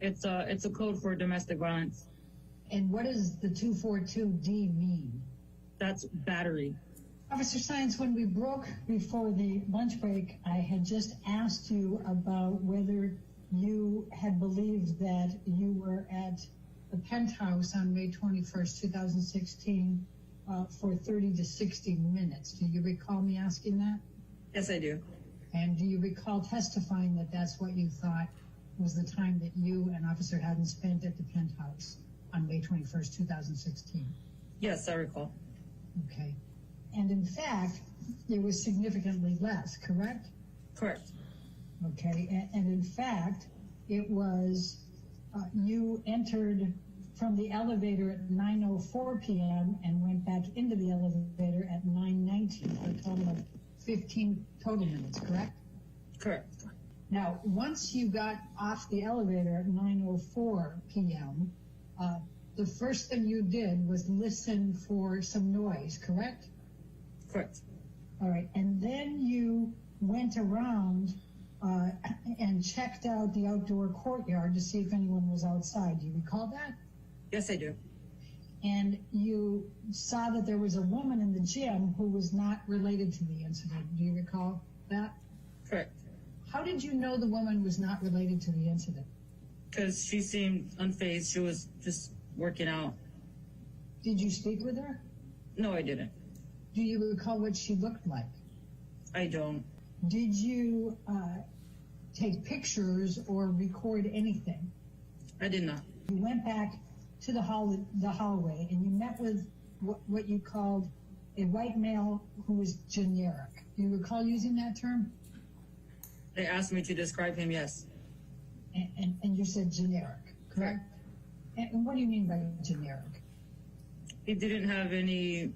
It's a code for domestic violence. And what does the 242D mean? That's battery. Officer Science, when we broke before the lunch break, I had just asked you about whether you had believed that you were at the penthouse on May 21st, 2016 for 30 to 60 minutes. Do you recall me asking that? Yes, I do. And do you recall testifying that that's what you thought was the time that you and Officer Haddon spent at the penthouse on May 21st, 2016? Yes, I recall. Okay. And in fact, it was significantly less, correct? Correct. Okay. And in fact, it was you entered from the elevator at 9:04 p.m. and went back into the elevator at 9:19 for a total of 15 total minutes, correct? Correct. Now, once you got off the elevator at 9:04 p.m., the first thing you did was listen for some noise, correct? Correct. All right. And then you went around and checked out the outdoor courtyard to see if anyone was outside. Do you recall that? Yes, I do. And you saw that there was a woman in the gym who was not related to the incident. Do you recall that? Correct. How did you know the woman was not related to the incident? Because she seemed unfazed. She was just working out. Did you speak with her? No, I didn't. Do you recall what she looked like? I don't. Did you take pictures or record anything? I did not. You went back to the hallway and you met with what you called a white male who was generic. Do you recall using that term? They asked me to describe him, yes. And you said generic, correct? And what do you mean by generic? He didn't have any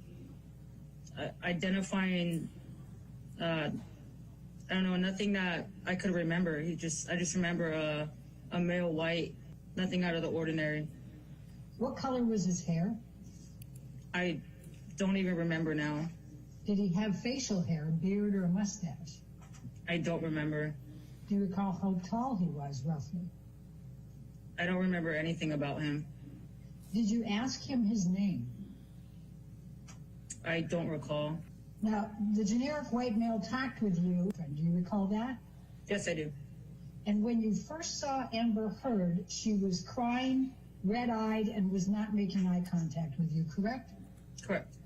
identifying, I don't know, nothing that I could remember. I just remember a male white, nothing out of the ordinary. What color was his hair? I don't even remember now. Did he have facial hair, a beard, or a mustache? I don't remember. Do you recall how tall he was, roughly? I don't remember anything about him. Did you ask him his name? I don't recall. Now, the generic white male talked with you. Do you recall that? Yes, I do. And when you first saw Amber Heard, she was crying, red-eyed, and was not making eye contact with you, correct? Correct.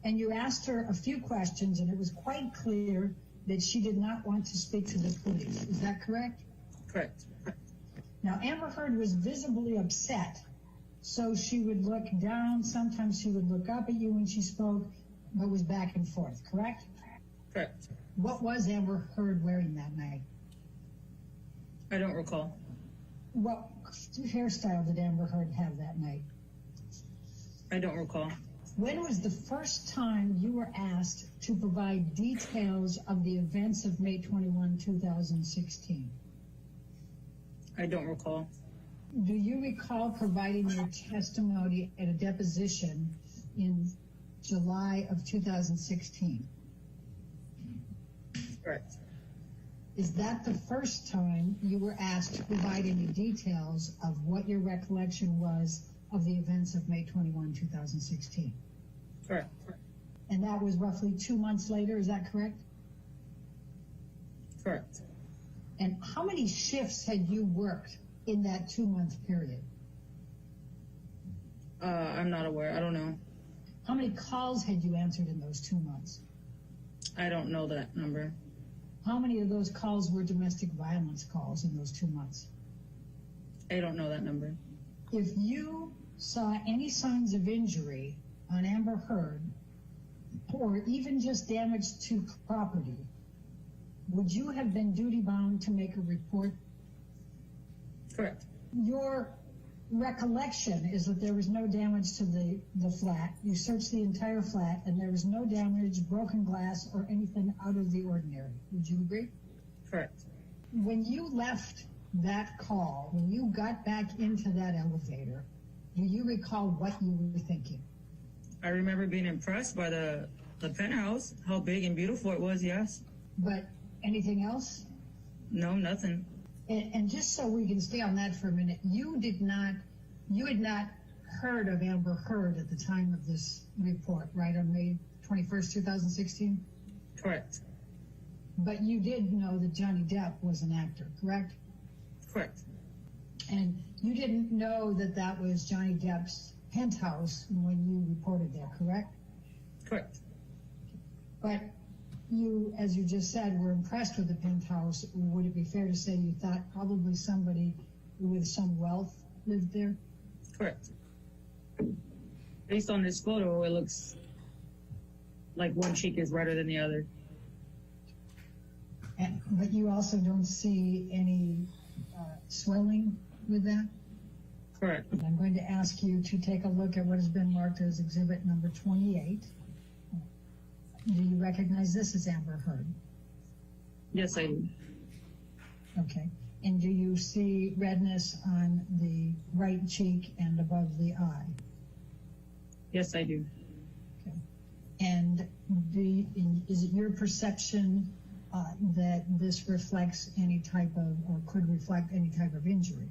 And you asked her a few questions, and it was quite clear that she did not want to speak to the police. Is that correct? Correct. Now, Amber Heard was visibly upset, so she would look down. Sometimes she would look up at you when she spoke, but was back and forth, correct? Correct. What was Amber Heard wearing that night? I don't recall. What hairstyle did Amber Heard have that night? I don't recall. When was the first time you were asked to provide details of the events of May 21, 2016? I don't recall. Do you recall providing your testimony at a deposition in July of 2016? Correct. Is that the first time you were asked to provide any details of what your recollection was of the events of May 21, 2016? Correct. And that was roughly 2 months later, is that correct? Correct. And how many shifts had you worked in that 2 month period? I'm not aware. I don't know. How many calls had you answered in those 2 months? I don't know that number. How many of those calls were domestic violence calls in those 2 months? I don't know that number. If you saw any signs of injury on Amber Heard, or even just damage to property, would you have been duty-bound to make a report? Correct. Your recollection is that there was no damage to the flat. You searched the entire flat, and there was no damage, broken glass, or anything out of the ordinary. Would you agree? Correct. When you left that call, when you got back into that elevator, do you recall what you were thinking? I remember being impressed by the penthouse, how big and beautiful it was, yes. But anything else? No, nothing. And just so we can stay on that for a minute, you had not heard of Amber Heard at the time of this report, right, on May 21st, 2016? Correct. But you did know that Johnny Depp was an actor, correct? Correct. And you didn't know that that was Johnny Depp's penthouse when you reported that, correct? Correct. But you, as you just said, were impressed with the penthouse. Would it be fair to say you thought probably somebody with some wealth lived there? Correct. Based on this photo, it looks like one cheek is redder than the other. But you also don't see any swelling with that? Correct. I'm going to ask you to take a look at what has been marked as exhibit number 28. Do you recognize this as Amber Heard? Yes, I do. Okay. And do you see redness on the right cheek and above the eye? Yes, I do. Okay. And is it your perception that this reflects any type of, or could reflect any type of injury?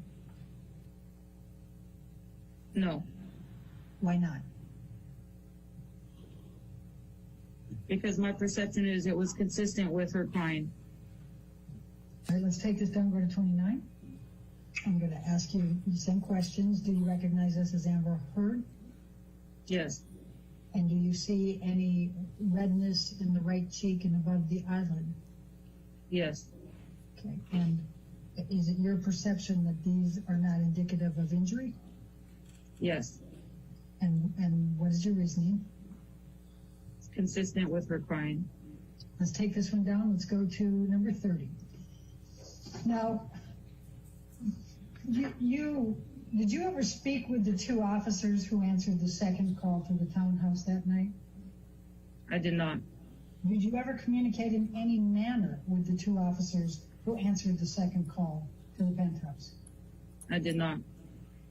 No, Why not? because my perception is it was consistent with her crying. All right, let's take this down, go to 29. I'm going to ask you the same questions. Do you recognize this as Amber Heard? Yes. And do you see any redness in the right cheek and above the eyelid? Yes. Okay. And is it your perception that these are not indicative of injury? Yes. And what is your reasoning? It's consistent with her crying. Let's take this one down. Let's go to number 30. Now, did you ever speak with the two officers who answered the second call to the townhouse that night? I did not. Did you ever communicate in any manner with the two officers who answered the second call to the penthouse? I did not.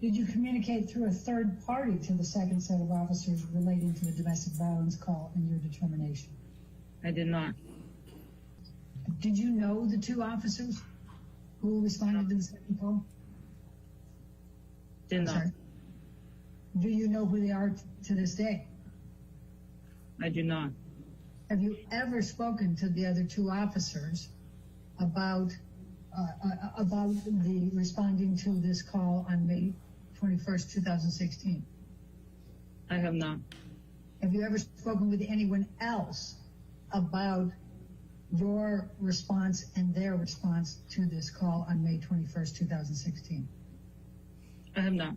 Did you communicate through a third party to the second set of officers relating to the domestic violence call and your determination? I did not. Did you know the two officers who responded to the second call? Did I'm not. sorry. Do you know who they are to this day? I do not. Have you ever spoken to the other two officers about the responding to this call on May 21st, 2016? I have not. Have you ever spoken with anyone else about your response and their response to this call on May 21st, 2016? I have not.